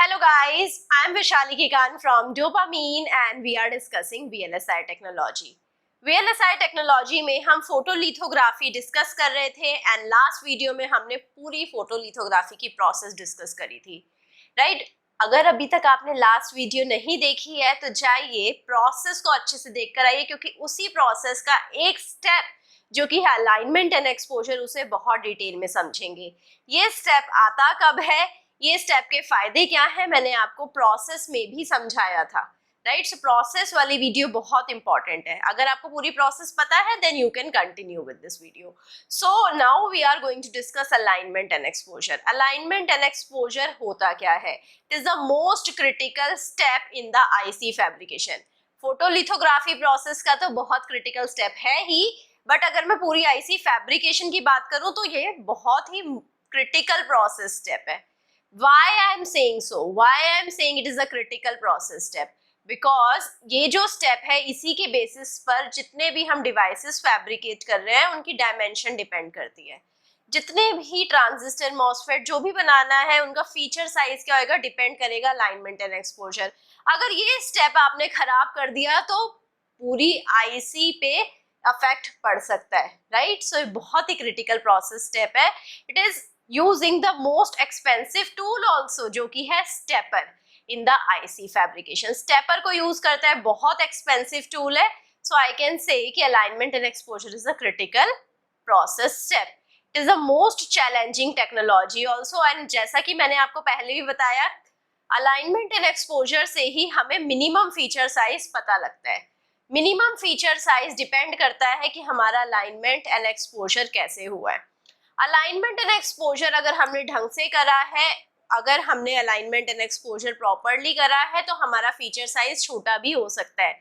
Hello guys, I am Vishali Kikan from Dopamine and we are discussing VLSI technology. VLSI technology में हम photolithography discuss कर रहे थे and last video में हमने पूरी फोटोलिथोग्राफी की प्रोसेस डिस्कस करी थी, राइट? अगर अभी तक आपने लास्ट वीडियो नहीं देखी है तो जाइए प्रोसेस को अच्छे से देख कर आइए, क्योंकि उसी प्रोसेस का एक स्टेप जो कि है अलाइनमेंट एंड एक्सपोजर, उसे बहुत डिटेल में समझेंगे। ये स्टेप आता कब है, ये स्टेप के फायदे क्या है, मैंने आपको प्रोसेस में भी समझाया था, राइट? सो प्रोसेस वाली वीडियो बहुत इंपॉर्टेंट है। अगर आपको पूरी प्रोसेस पता है then you can continue with this video. So now we are going to discuss alignment and exposure. Alignment and exposure होता क्या है? It is the most critical step in the IC fabrication. Photolithography process का तो बहुत critical step है ही, but अगर मैं पूरी आईसी फैब्रिकेशन की बात करूं तो ये बहुत ही क्रिटिकल प्रोसेस स्टेप है। Why I am saying so? Why I am saying it is a critical process step? Because ये जो स्टेप है इसी के बेसिस पर जितने भी हम डिवाइसेस फैब्रिकेट कर रहे हैं उनकी डायमेंशन डिपेंड करती है। जितने भी ट्रांजिस्टर, मॉसफेट जो भी बनाना है उनका फीचर साइज क्या होगा डिपेंड करेगा अलाइनमेंट एंड एक्सपोजर। अगर ये स्टेप आपने खराब कर दिया तो पूरी आईसी पे अफेक्ट पड़ सकता है, राइट? सो ये बहुत ही क्रिटिकल प्रोसेस स्टेप है। It is using the most expensive tool also, जो कि है stepper in the IC fabrication। Stepper को यूज करता है, बहुत एक्सपेंसिव टूल है। so I can say कि alignment and exposure is a critical process step. It is the most challenging technology also, and जैसा कि मैंने आपको पहले भी बताया, alignment and exposure से ही हमें मिनिमम फीचर साइज पता लगता है। मिनिमम फीचर साइज डिपेंड करता है कि हमारा अलाइनमेंट एंड एक्सपोजर कैसे हुआ है। अलाइनमेंट एंड एक्सपोजर अगर हमने ढंग से करा है, अगर हमने अलाइनमेंट एंड एक्सपोजर प्रॉपरली करा है तो हमारा फीचर साइज छोटा भी हो सकता है।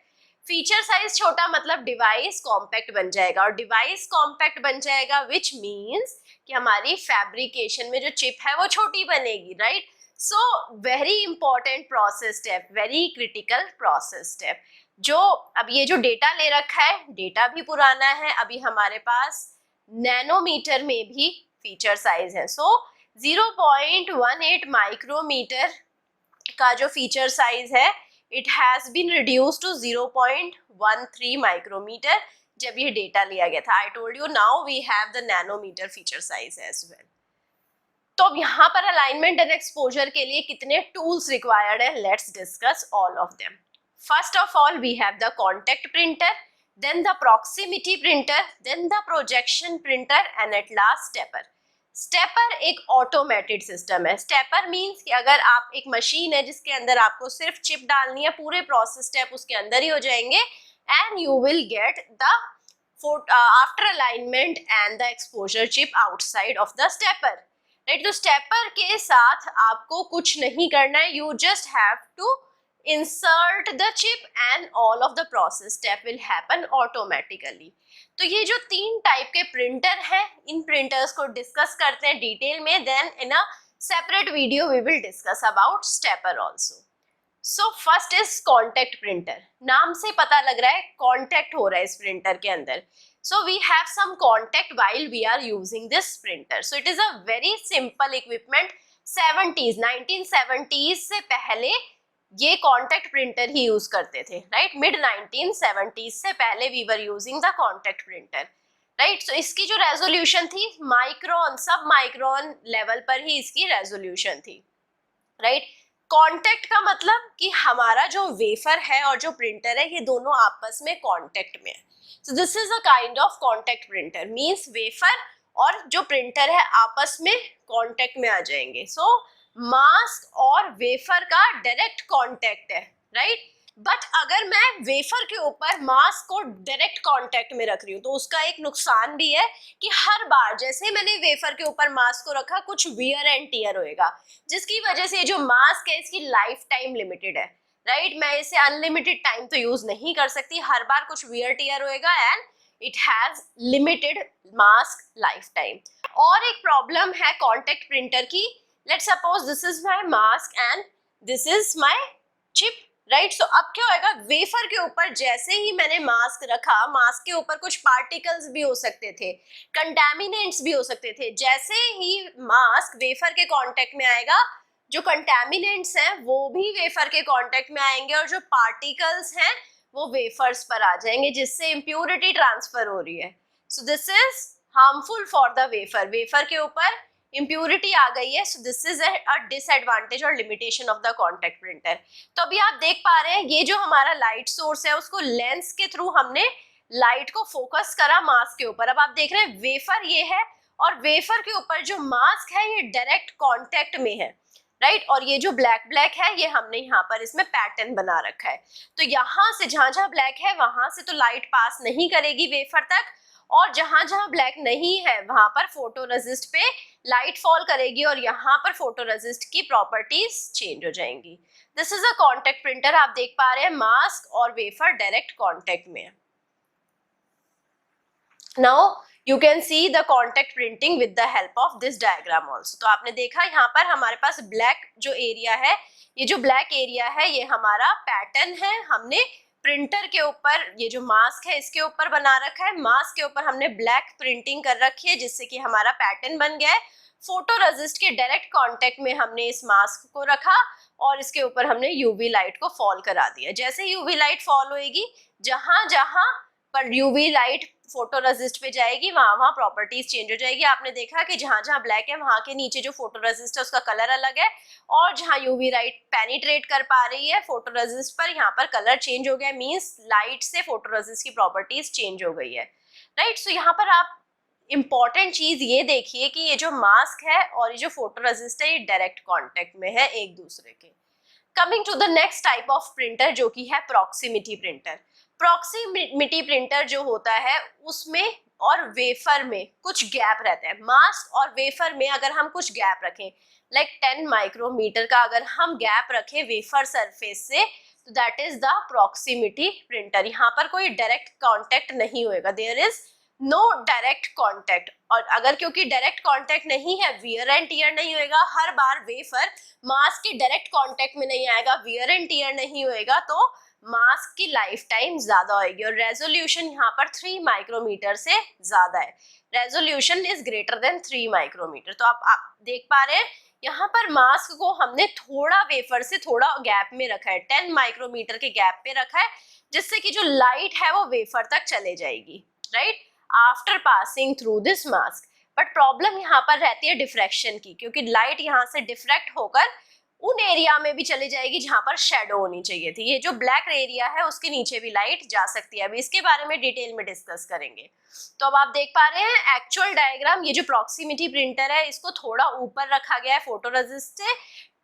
फीचर साइज छोटा मतलब डिवाइस कॉम्पैक्ट बन जाएगा, और डिवाइस कॉम्पैक्ट बन जाएगा विच मीन्स कि हमारी फैब्रिकेशन में जो चिप है वो छोटी बनेगी, right? So very important process step, very critical process step. जो अब ये जो डेटा ले रखा है, डेटा भी पुराना है, अभी हमारे पास नैनोमीटर में भी फीचर साइज है। सो 0.18 माइक्रोमीटर का जो फीचर साइज है it has been reduce to 0.13 micrometre जब ये डेटा लिया गया था। I told you now we have the nanometre feature size as well. तो अब यहाँ पर अलाइनमेंट एंड एक्सपोजर के लिए कितने टूल्स रिक्वायर्ड है, let's discuss all of them. First of all we have the contact printer, then the proximity printer, then the projection printer and at last stepper। Stepper एक automated system है। Stepper means कि अगर आप एक machine है जिसके अंदर आपको सिर्फ चिप डालनी है, पूरे प्रोसेस स्टेप उसके अंदर ही हो जाएंगे and you will get the after alignment and the exposure chip outside of the stepper, right? तो स्टेपर के साथ आपको कुछ नहीं करना है, you just have to insert the chip and all of the process step will happen automatically। तो ये जो तीन टाइप के प्रिंटर हैं, इन प्रिंटर्स को डिस्कस करते हैं डिटेल में, then in a separate video we will discuss about stepper also. So first is contact printer. नाम से पता लग रहा है कॉन्टेक्ट हो रहा है इस प्रिंटर के अंदर। So we have some contact while we are using this printer. So it is a very simple equipment. 1970s से पहले ये कॉन्टेक्ट प्रिंटर ही यूज करते थे, राइट? मिड 1970s से पहले we were using the contact printer, right? So इसकी जो resolution थी माइक्रोन, सब माइक्रोन लेवल पर ही इसकी रेजोल्यूशन थी, राइट? कॉन्टेक्ट का मतलब कि हमारा जो वेफर है और जो प्रिंटर है ये दोनों आपस में कॉन्टेक्ट में है। So this is a kind of contact printer, means wafer और जो प्रिंटर है आपस में कॉन्टेक्ट में आ जाएंगे। सो मास्क और वेफर का डायरेक्ट कांटेक्ट है, राइट? बट अगर मैं वेफर के ऊपर मास्क को डायरेक्ट कांटेक्ट में रख रही हूँ तो उसका एक नुकसान भी है कि हर बार जैसे मैंने वेफर के ऊपर मास्क को रखा कुछ वियर एंड टियर होएगा, जिसकी वजह से जो मास्क है इसकी लाइफ टाइम लिमिटेड है, राइट? मैं इसे अनलिमिटेड टाइम तो यूज नहीं कर सकती, हर बार कुछ वियर टियर होएगा and it has limited mask life time. और एक प्रॉब्लम है कॉन्टेक्ट प्रिंटर की, let's suppose this is my mask and this is my chip, right? so अब क्या होगा, वेफर के ऊपर जैसे ही मैंने मास्क रखा, मास्क के ऊपर कुछ पार्टिकल्स भी हो सकते थे, कंटामिनेंट्स भी हो सकते थे। जैसे ही मास्क वेफर के कांटेक्ट में आएगा जो कंटेमिनेंट्स हैं वो भी वेफर के कांटेक्ट में आएंगे और जो पार्टिकल्स हैं वो वेफर्स पर आ जाएंगे, जिससे इम्प्योरिटी ट्रांसफर हो रही है। So this is harmful for the wafer, wafer के ऊपर इम्प्योरिटी आ गई है। So this is a disadvantage और limitation of the contact printer. तो अभी आप देख पा रहे हैं ये जो हमारा लाइट सोर्स है उसको लेंस के थ्रू हमने लाइट को फोकस करा मास्क के ऊपर। अब आप देख रहे हैं वेफर ये है और वेफर के ऊपर जो मास्क है ये डायरेक्ट कांटेक्ट में है, राइट। और ये जो ब्लैक ब्लैक है ये हमने यहाँ पर इसमें पैटर्न बना रखा है। तो यहाँ से जहां जहां ब्लैक है वहां से तो लाइट पास नहीं करेगी वेफर तक, और जहां जहां ब्लैक नहीं है वहां पर फोटोरेसिस्ट पे लाइट फॉल करेगी और यहाँ पर फोटोरेसिस्ट की प्रॉपर्टीज चेंज हो जाएंगी। This is a contact printer. आप देख पा रहे हैं मास्क और वेफर डायरेक्ट कॉन्टेक्ट में है। Now you can see the contact printing with the help of this diagram also। तो आपने देखा यहाँ पर हमारे पास ब्लैक जो एरिया है, ये जो ब्लैक एरिया है ये हमारा पैटर्न है, हमने प्रिंटर के ऊपर ये जो मास्क है इसके ऊपर बना रखा है, मास्क के ऊपर हमने ब्लैक प्रिंटिंग कर रखी है जिससे कि हमारा पैटर्न बन गया है। फोटोरेसिस्ट के डायरेक्ट कांटेक्ट में हमने इस मास्क को रखा और इसके ऊपर हमने यूवी लाइट को फॉल करा दिया। जैसे यूवी लाइट फॉल होएगी, जहां जहां पर यूवी लाइट फोटोरेसिस्ट पे जाएगी वहां वहां प्रॉपर्टीज चेंज हो जाएगी। आपने देखा कि जहां जहां ब्लैक है वहां के नीचे जो फोटोरेसिस्ट है उसका कलर अलग है, और जहां यूवी लाइट पेनिट्रेट कर पा रही है फोटोरेसिस्ट पर, यहाँ पर कलर चेंज हो गया, मींस लाइट से फोटोरेसिस्ट की प्रॉपर्टीज चेंज हो गई है, राइट। सो यहाँ पर आप इंपॉर्टेंट चीज ये देखिए कि ये जो मास्क है और ये जो फोटोरेसिस्ट है ये डायरेक्ट कॉन्टेक्ट में है एक दूसरे के। Coming to the next type of printer जो कि है प्रॉक्सिमिटी प्रिंटर। प्रॉक्सिमिटी प्रिंटर जो होता है उसमें और वेफर में कुछ गैप रहता है। मास्क और वेफर में अगर हम कुछ गैप रखें, लाइक 10 माइक्रोमीटर का अगर हम गैप रखें वेफर सरफेस से, तो that is the proximity printer. यहाँ पर कोई डायरेक्ट कांटेक्ट नहीं होएगा, there is no direct contact. और अगर क्योंकि डायरेक्ट कांटेक्ट नहीं है, वियर एंड टियर नहीं होएगा, हर बार वेफर मास्क के डायरेक्ट कांटेक्ट में नहीं आएगा, वियर एंड टियर नहीं होएगा, तो मास्क की लाइफ टाइम ज्यादा होगी। और रेजोल्यूशन यहाँ पर 3 माइक्रोमीटर से ज्यादा है, resolution is greater than 3 micrometre. तो आप देख पा रहे हैं यहाँ पर मास्क को हमने थोड़ा वेफर से थोड़ा गैप में रखा है, 10 माइक्रोमीटर के गैप पे रखा है, जिससे कि जो लाइट है वो वेफर तक चले जाएगी, right, after passing through this mask. But problem यहाँ पर रहती है डिफ्रैक्शन की, क्योंकि लाइट यहाँ से डिफ्रैक्ट होकर उन एरिया में भी चली जाएगी जहां पर शेडो होनी चाहिए थी। ये जो ब्लैक एरिया है उसके नीचे भी लाइट जा सकती है, अभी इसके बारे में डिटेल में डिस्कस करेंगे। तो अब आप देख पा रहे हैं एक्चुअल डायग्राम, ये जो प्रॉक्सिमिटी प्रिंटर है इसको थोड़ा ऊपर रखा गया है फोटोरेसिस्ट से,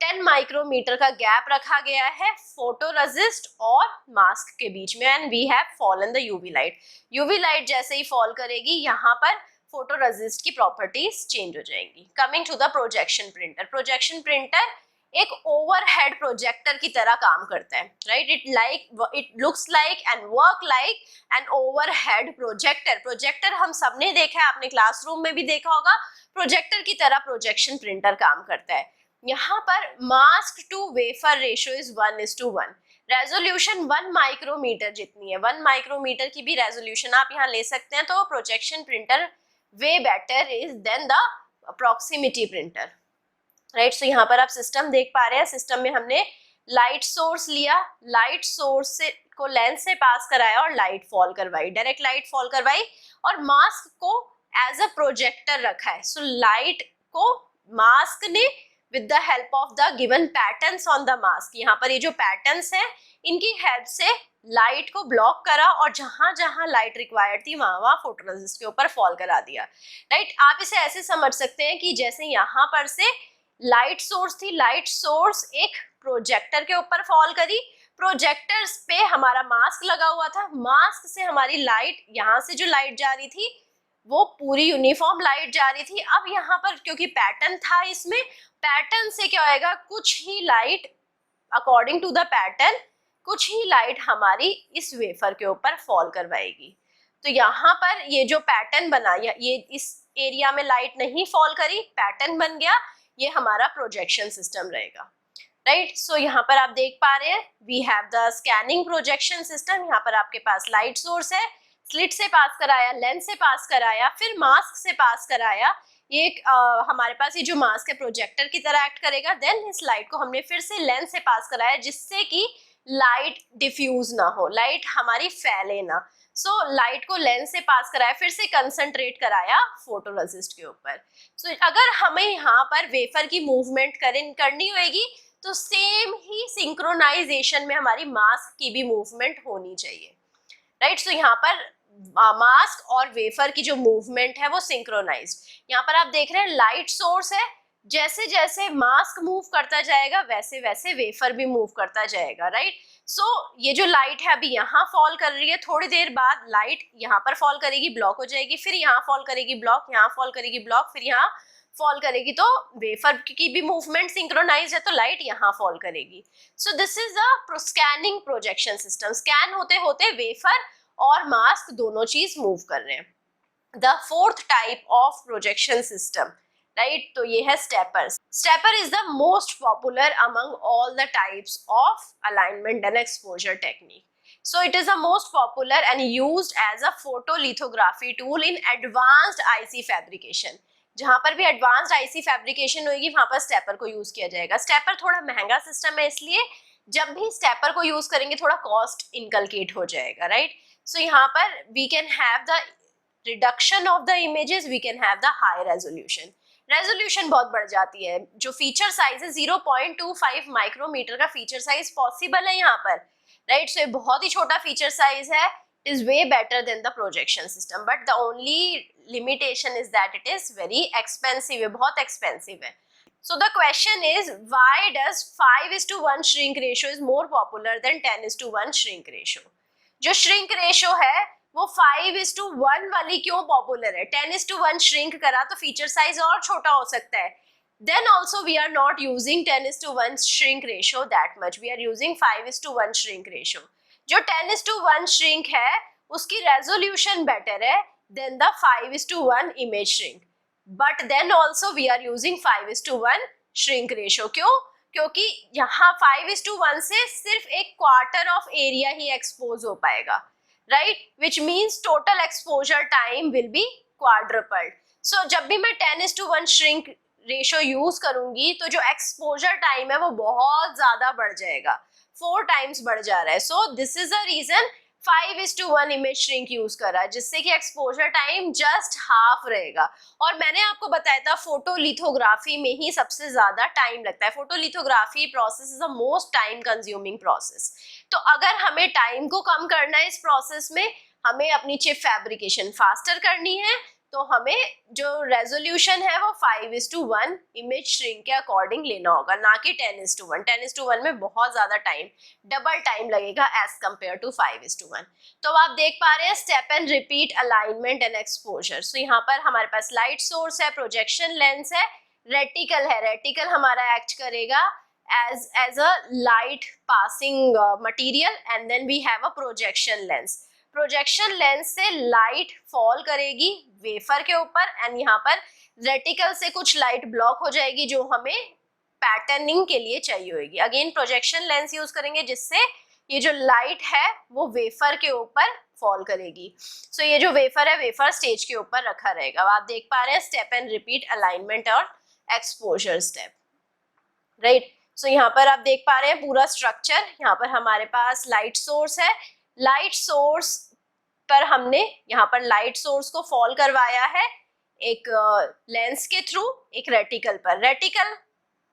10 माइक्रोमीटर का गैप रखा गया है फोटोरेसिस्ट और मास्क के बीच में, and we have fallen the UV light. UV light जैसे ही फॉल करेगी यहाँ पर फोटोरेसिस्ट की प्रॉपर्टीज चेंज हो जाएंगी। Coming to the projection printer. Projection printer एक ओवरहेड प्रोजेक्टर की तरह काम करता है, right. It looks like and work like an overhead projector. Projector हम सबने देखा है, आपने क्लासरूम में भी देखा होगा, प्रोजेक्टर की तरह प्रोजेक्शन प्रिंटर काम करता है। यहाँ पर mask to wafer ratio is 1:1। Resolution 1 micrometre जितनी है, 1 माइक्रोमीटर की भी रेजोल्यूशन आप यहाँ ले सकते हैं। तो projection printer way better is than the proximity printer, right. So यहाँ पर आप सिस्टम देख पा रहे हैं, सिस्टम में हमने लाइट सोर्स लिया, लाइट सोर्स से को लेंस से पास कराया और लाइट फॉल करवाई, डायरेक्ट लाइट फॉल करवाई, और मास्क को एज अ प्रोजेक्टर रखा है। सो लाइट को मास्क ने with the help of the given patterns on the mask, यहाँ पर ये जो पैटर्न्स हैं इनकी हेल्प से लाइट को ब्लॉक करा और जहां जहां लाइट रिक्वायर्ड थी वहां वहां फोटोरेसिस्ट के ऊपर फॉल करा दिया, राइट। आप इसे ऐसे समझ सकते हैं कि जैसे यहाँ पर से लाइट सोर्स थी, लाइट सोर्स एक प्रोजेक्टर के ऊपर फॉल करी, प्रोजेक्टर्स पे हमारा मास्क लगा हुआ था, मास्क से हमारी लाइट, यहाँ से जो लाइट जा रही थी वो पूरी यूनिफॉर्म लाइट जा रही थी। अब यहाँ पर क्योंकि पैटर्न था, इसमें पैटर्न से क्या होएगा, कुछ ही light according to the pattern, कुछ ही लाइट हमारी इस वेफर के ऊपर फॉल करवाएगी। तो यहाँ पर ये जो पैटर्न बना, ये इस एरिया में लाइट नहीं फॉल करी, पैटर्न बन गया, ये हमारा प्रोजेक्शन सिस्टम रहेगा, राइट। सो यहाँ पर आप देख पा रहे हैं we have the scanning projection system. यहाँ पर आपके पास लाइट सोर्स है, स्लिट से पास कराया, लेंस से पास कराया, फिर मास्क से पास कराया, ये हमारे पास ये जो मास्क है प्रोजेक्टर की तरह एक्ट करेगा। देन इस लाइट को हमने फिर से लेंस से पास कराया जिससे कि लाइट डिफ्यूज ना हो, लाइट हमारी फैले ना। सो लाइट को लेंस से पास कराया, फिर से कंसंट्रेट कराया फोटोरेसिस्ट के ऊपर। सो अगर हमें यहाँ पर वेफर की मूवमेंट करनी होगी तो सेम ही सिंक्रोनाइजेशन में हमारी मास्क की भी मूवमेंट होनी चाहिए, राइट। सो यहाँ पर मास्क और वेफर की जो मूवमेंट है वो सिंक्रोनाइज्ड। यहाँ पर आप देख रहे हैं लाइट सोर्स है, जैसे जैसे मास्क मूव करता जाएगा वैसे वैसे वेफर भी मूव करता जाएगा, राइट। सो ये जो लाइट है अभी यहाँ फॉल कर रही है, थोड़ी देर बाद लाइट यहाँ पर फॉल करेगी, ब्लॉक हो जाएगी, फिर यहाँ फॉल करेगी ब्लॉक, यहाँ फॉल करेगी ब्लॉक, फिर यहाँ फॉल करेगी। तो वेफर की भी मूवमेंट सिंक्रोनाइज है तो लाइट यहाँ फॉल करेगी। सो this is a scanning projection system. Scan होते होते वेफर और मास्क दोनों चीज मूव कर रहे हैं। The fourth type of projection system, right, तो ये है stepper. Stepper is the most popular among all the types of alignment and exposure technique. So it is the most popular and used as a photolithography tool in advanced IC fabrication. जहां पर भी advanced IC fabrication होगी वहां पर stepper को use किया जाएगा। Stepper थोड़ा महंगा सिस्टम है, इसलिए जब भी स्टेपर को यूज करेंगे थोड़ा कॉस्ट इनकलकेट हो जाएगा, राइट। सो यहाँ पर we can have the reduction of the images, we can have the high resolution. Resolution बहुत बढ़ जाती है, जो फीचर साइज है 0.25 माइक्रोमीटर का फीचर साइज पॉसिबल है यहाँ पर, राइट। सो बहुत ही छोटा फीचर साइज है, is way better than the projection system, but the only limitation is that it is very expensive, बहुत expensive है। So the question is, why does 5:1 shrink ratio is more popular than 10:1 shrink ratio? जो shrink ratio है वो 5:1 वाली क्यों popular है? 10:1 shrink करा तो फीचर साइज और छोटा हो सकता है। Then also we are not using 10:1 shrink ratio that much, we are using 5:1 shrink ratio। जो 10:1 श्रिंक है उसकी रेजोल्यूशन बेटर है than the 5:1 image shrink, but then also we are using 5:1 shrink ratio. क्यों? क्योंकि यहाँ 5:1 से सिर्फ एक क्वार्टर ऑफ एरिया ही एक्सपोज हो पाएगा, right, which means total exposure time will be quadrupled. So जब भी मैं 10:1 श्रिंक रेशियो यूज करूंगी तो जो एक्सपोजर टाइम है वो बहुत ज्यादा बढ़ जाएगा, 4 टाइम्स बढ़ जा रहा है। So this is the reason 5:1 image shrink use करा, जिससे कि एक्सपोजर टाइम जस्ट हाफ रहेगा। और मैंने आपको बताया था फोटोलिथोग्राफी में ही सबसे ज्यादा टाइम लगता है। Photolithography process is the most time consuming process. तो अगर हमें टाइम को कम करना है इस प्रोसेस में, हमें अपनी चिप फैब्रिकेशन फास्टर करनी है, तो हमें जो रेजोल्यूशन है वो 5:1 इमेज श्रिंक के अकॉर्डिंग लेना होगा, ना कि 10:1। 10:1 में बहुत ज्यादा टाइम, डबल टाइम लगेगा एज कंपेयर टू 5:1। तो आप देख पा रहे हैं step and repeat alignment and exposure. So यहाँ पर हमारे पास लाइट सोर्स है, प्रोजेक्शन लेंस है, रेटिकल है। रेटिकल हमारा एक्ट करेगा as a light passing material, and then we have a projection lens. Projection lens से लाइट फॉल करेगी वेफर के ऊपर, एंड यहाँ पर रेटिकल से कुछ लाइट ब्लॉक हो जाएगी जो हमें पैटर्निंग के लिए चाहिए होगी। अगेन प्रोजेक्शन लेंस यूज करेंगे जिससे ये जो लाइट है वो वेफर के ऊपर फॉल करेगी। सो ये जो वेफर है वेफर स्टेज के ऊपर रखा रहेगा। आप देख पा रहे हैं स्टेप एंड रिपीट अलाइनमेंट और एक्सपोजर स्टेप, राइट। सो यहाँ पर आप देख पा रहे हैं पूरा स्ट्रक्चर। यहाँ पर हमारे पास लाइट सोर्स है, लाइट सोर्स पर हमने यहाँ पर लाइट सोर्स को फॉल करवाया है एक लेंस के थ्रू एक रेटिकल पर। रेटिकल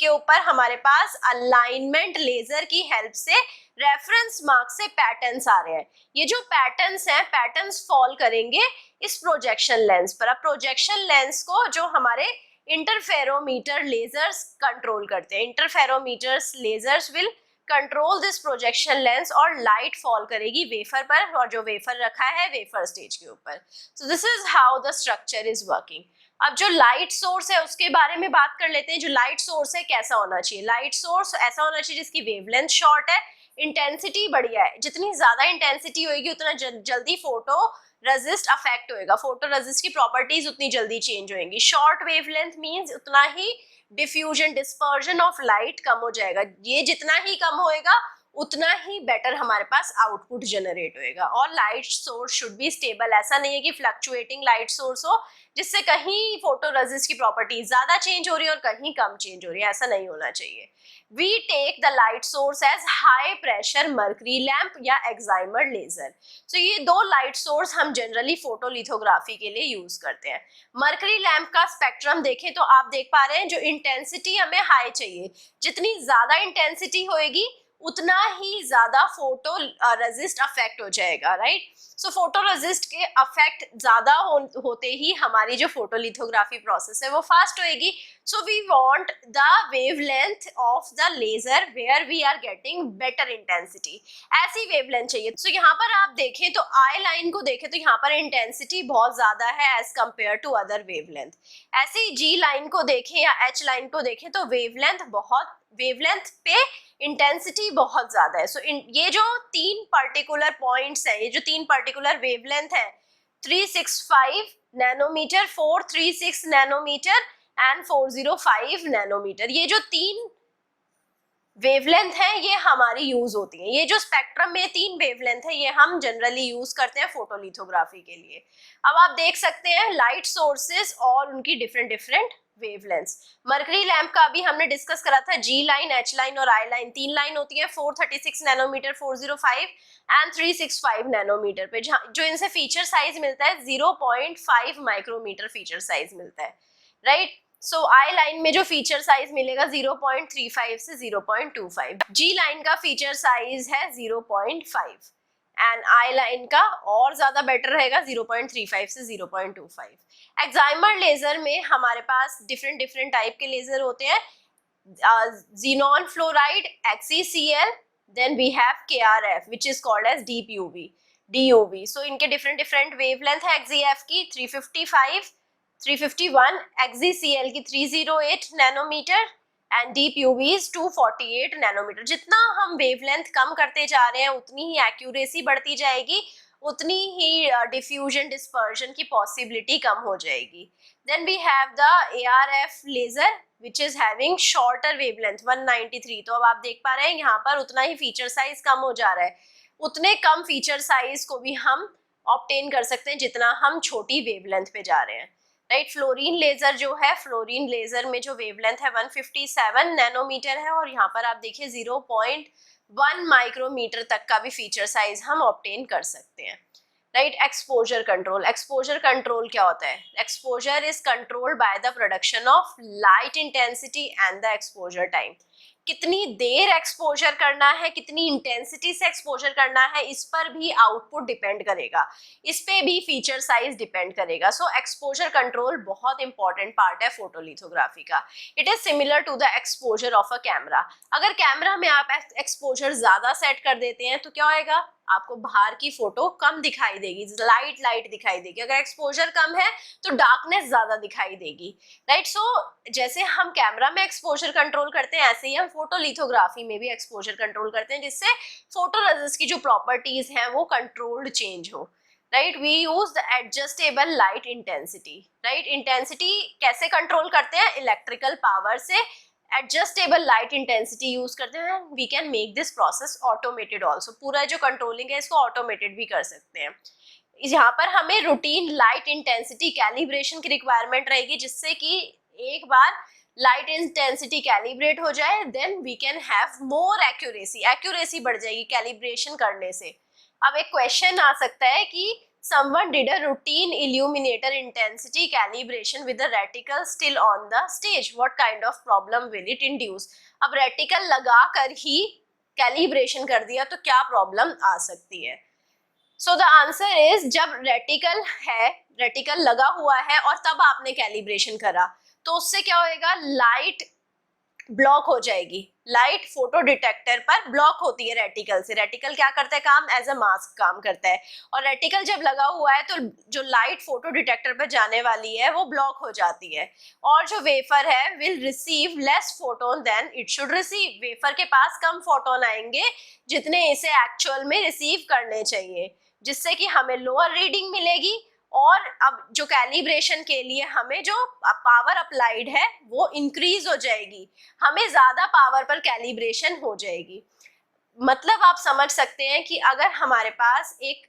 के ऊपर हमारे पास अलाइनमेंट लेजर की हेल्प से रेफरेंस मार्क से पैटर्न्स आ रहे हैं। ये जो पैटर्न्स हैं, पैटर्न्स फॉल करेंगे इस प्रोजेक्शन लेंस पर। अब प्रोजेक्शन लेंस को जो हमारे इंटरफेरोमीटर लेजर्स कंट्रोल करते हैं, interferometers lasers will control this projection lens, और लाइट फॉल करेगी वेफर पर, और जो वेफर रखा है वेफर स्टेज के ऊपर। सो this is how the structure is working. अब जो लाइट सोर्स है उसके बारे में बात कर लेते हैं। जो लाइट सोर्स है कैसा होना चाहिए? लाइट सोर्स ऐसा होना चाहिए जिसकी वेवलेंथ शॉर्ट है, इंटेंसिटी बढ़िया है। जितनी ज्यादा इंटेंसिटी होगी उतना जल्दी फोटो रेजिस्ट अफेक्ट होएगा, फोटो रेजिस्ट की प्रॉपर्टीज उतनी जल्दी चेंज होंगी। शॉर्ट वेवलेंथ मींस उतना ही डिफ्यूजन डिस्पर्जन ऑफ लाइट कम हो जाएगा। ये जितना ही कम होएगा उतना ही बेटर हमारे पास आउटपुट जनरेट होएगा। और light source should be stable, ऐसा नहीं है कि फ्लक्चुएटिंग लाइट सोर्स हो जिससे कहीं फोटोरेसिस्ट की प्रॉपर्टीज ज्यादा चेंज हो रही है और कहीं कम चेंज हो रही है, ऐसा नहीं होना चाहिए। We take the light source as high pressure mercury lamp या excimer laser। तो ये दो लाइट सोर्स हम जनरली फोटोलिथोग्राफी के लिए यूज करते हैं। मर्करी लैंप का स्पेक्ट्रम देखें तो आप देख पा रहे हैं जो इंटेंसिटी हमें हाई चाहिए, जितनी ज्यादा इंटेंसिटी होएगी उतना ही ज्यादा फोटो रेजिस्ट अफेक्ट हो जाएगा, राइट। सो फोटो रेजिस्ट के अफेक्ट ज्यादा होते ही हमारी जो फोटोलिथोग्राफी प्रोसेस है वो फास्ट होएगी। So we want the wavelength of the laser where we are getting better intensity, ऐसी वेवलेंथ चाहिए। सो यहाँ पर आप देखें तो आई लाइन को देखें तो यहाँ पर इंटेंसिटी बहुत ज्यादा है as compare to other wavelength. ऐसे ही जी लाइन को देखें या एच लाइन को देखें तो वेवलेंथ पे इंटेंसिटी बहुत ज्यादा है। सो ये जो तीन पर्टिकुलर पॉइंट्स है, ये जो तीन पर्टिकुलर वेवलेंथ है 365 नैनोमीटर, 436 नैनोमीटर एंड 405 नैनोमीटर, ये जो तीन वेवलेंथ है ये हमारी यूज होती है। ये जो स्पेक्ट्रम में तीन वेवलेंथ है ये हम जनरली यूज करते हैं फोटोलिथोग्राफी के लिए। अब आप देख सकते हैं लाइट सोर्सेस और उनकी डिफरेंट वेवलेंथ्स। मर्करी लैंप का भी हमने डिस्कस करा था, जी लाइन, एच लाइन और आई लाइन, तीन लाइन होती है 436 नैनोमीटर, 405 एंड 365 नैनोमीटर पे, जो इनसे फीचर साइज मिलता है 0.5 माइक्रोमीटर फीचर साइज मिलता है, राइट। सो आई लाइन में जो फीचर साइज मिलेगा 0.35 से 0.25, जी लाइन का फीचर साइज है 0.5 एंड आई लाइन का और ज्यादा बेटर रहेगा 0.35 से 0.25। एक्साइमर लेजर में हमारे पास डिफरेंट टाइप के लेजर होते हैं, xenon fluoride, XeCl, then we have KRF which is called as deep UV, DUV। so इनके डिफरेंट वेवलेंथ है XeF की 355, 351, XeCl की 308 nanometre and deep UV is 248 nanometre. जितना हम वेवलेंथ कम करते जा रहे हैं उतनी ही एक्यूरेसी बढ़ती जाएगी, उतनी ही डिफ्यूजन डिस्पर्जन की पॉसिबिलिटी कम हो जाएगी। Then we have the ARF laser which is having shorter wavelength 193। तो अब आप देख पा रहे हैं यहाँ पर उतना ही फीचर साइज कम हो जा रहा है, उतने कम फीचर साइज को भी हम ऑब्टेन कर सकते हैं जितना हम छोटी वेवलेंथ पे जा रहे हैं, राइट। फ्लोरीन लेजर जो है, फ्लोरीन लेजर में जो वेवलेंथ है 157 नैनोमीटर है और यहाँ पर आप देखिए 0.1 माइक्रोमीटर तक का भी फीचर साइज हम ऑब्टेन कर सकते हैं, right. Exposure control, exposure control क्या होता है? Exposure is controlled by the production of light intensity and the exposure time. कितनी देर एक्सपोजर करना है, कितनी इंटेंसिटी से एक्सपोजर करना है, इस पर भी आउटपुट डिपेंड करेगा, इस पे भी फीचर साइज डिपेंड करेगा। सो एक्सपोजर कंट्रोल बहुत इंपॉर्टेंट पार्ट है फोटोलिथोग्राफी का। It is similar to the exposure of a camera. अगर कैमरा में आप एक्सपोजर ज्यादा सेट कर देते हैं तो क्या होएगा, आपको बाहर की फोटो कम दिखाई देगी, लाइट दिखाई देगी। अगर एक्सपोजर कम है तो डार्कनेस ज्यादा दिखाई देगी, राइट। सो जैसे हम कैमरा में एक्सपोजर कंट्रोल करते हैं ऐसे ही हम फोटोलिथोग्राफी में भी एक्सपोजर कंट्रोल करते हैं, जिससे फोटोरेसिस्ट की जो प्रॉपर्टीज हैं वो कंट्रोल्ड चेंज हो, right. We use the adjustable light intensity, right. Intensity कैसे कंट्रोल करते हैं? इलेक्ट्रिकल पावर से एडजस्टेबल लाइट इंटेंसिटी यूज करते हैं। We can make this process automated also, पूरा जो कंट्रोलिंग है इसको ऑटोमेटेड भी कर सकते हैं। यहाँ पर हमें रूटीन लाइट इंटेंसिटी कैलिब्रेशन की रिक्वायरमेंट रहेगी, जिससे कि एक बार लाइट इंटेंसिटी कैलिब्रेट हो जाए then we can have more accuracy बढ़ जाएगी कैलिब्रेशन करने से। अब एक क्वेश्चन आ सकता है कि someone did a routine illuminator intensity calibration with the reticle still on the stage, what kind of problem will it induce? अब रेटिकल लगा कर ही कैलिब्रेशन कर दिया तो क्या प्रॉब्लम आ सकती है? सो द आंसर इज, जब रेटिकल लगा हुआ है और तब आपने कैलिब्रेशन करा तो उससे क्या होएगा, लाइट ब्लॉक हो जाएगी। लाइट फोटो डिटेक्टर पर ब्लॉक होती है रेटिकल से। रेटिकल क्या करता है काम? एज अ मास्क काम करता है। और रेटिकल जब लगा हुआ है तो जो लाइट फोटो डिटेक्टर पर जाने वाली है वो ब्लॉक हो जाती है और जो वेफर है will receive less photon then it should receive. Wafer के पास कम फोटोन आएंगे जितने इसे एक्चुअल में रिसीव करने चाहिए, जिससे कि हमें लोअर रीडिंग मिलेगी और अब जो कैलिब्रेशन के लिए हमें जो पावर अप्लाइड है वो इंक्रीज हो जाएगी, हमें ज्यादा पावर पर कैलिब्रेशन हो जाएगी। मतलब आप समझ सकते हैं कि अगर हमारे पास एक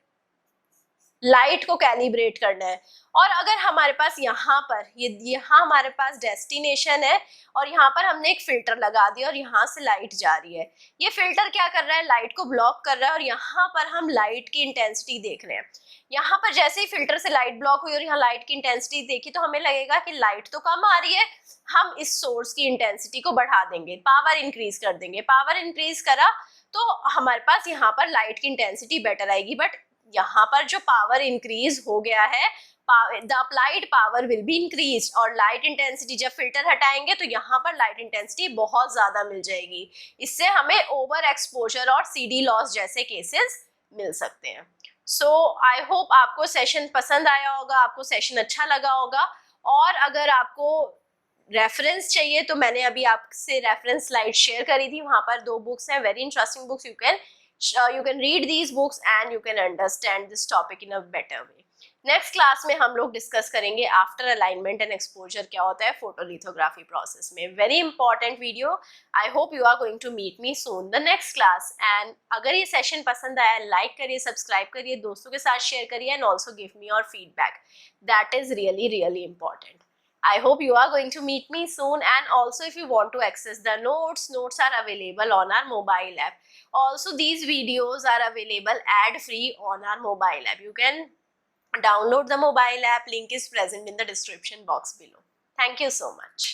लाइट को कैलिब्रेट करना है और अगर हमारे पास यहाँ पर यहाँ हमारे पास डेस्टिनेशन है और यहाँ पर हमने एक फिल्टर लगा दिया और यहाँ से लाइट जा रही है, ये फिल्टर क्या कर रहा है, लाइट को ब्लॉक कर रहा है और यहाँ पर हम लाइट की इंटेंसिटी देख रहे हैं। यहाँ पर जैसे ही फिल्टर से लाइट ब्लॉक हुई और यहाँ लाइट की इंटेंसिटी देखी तो हमें लगेगा कि लाइट तो कम आ रही है, हम इस सोर्स की इंटेंसिटी को बढ़ा देंगे, पावर इंक्रीज कर देंगे। पावर इंक्रीज करा तो हमारे पास यहाँ पर लाइट की इंटेंसिटी बेटर आएगी, बट यहाँ पर जो पावर इंक्रीज हो गया है, the applied power will be increase और लाइट इंटेंसिटी जब फिल्टर हटाएंगे तो यहाँ पर लाइट इंटेंसिटी बहुत ज्यादा मिल जाएगी। इससे हमें ओवर एक्सपोजर और CD लॉस जैसे केसेस मिल सकते हैं। सो आई होप आपको सेशन पसंद आया होगा, आपको सेशन अच्छा लगा होगा। और अगर आपको रेफरेंस चाहिए तो मैंने अभी आपसे रेफरेंस स्लाइड शेयर करी थी, वहां पर 2 बुक्स हैं, very interesting books, you can read these books and you can understand this topic in a better way. Next class में हम लोग डिस्कस करेंगे आफ्टर अलाइनमेंट एंड एक्सपोजर क्या होता है फोटोलिथोग्राफी प्रोसेस में। Very important video. I hope you are going to meet me soon the next class. And अगर ये सेशन पसंद आया, लाइक करिए, सब्सक्राइब करिए, दोस्तों के साथ शेयर करिए and also give me your feedback, that is really important. I hope you are going to meet me soon, and also if you want to access the notes are available on our mobile app. Also these videos are available ad free on our mobile app. You can download the mobile app, link is present in the description box below. Thank you so much.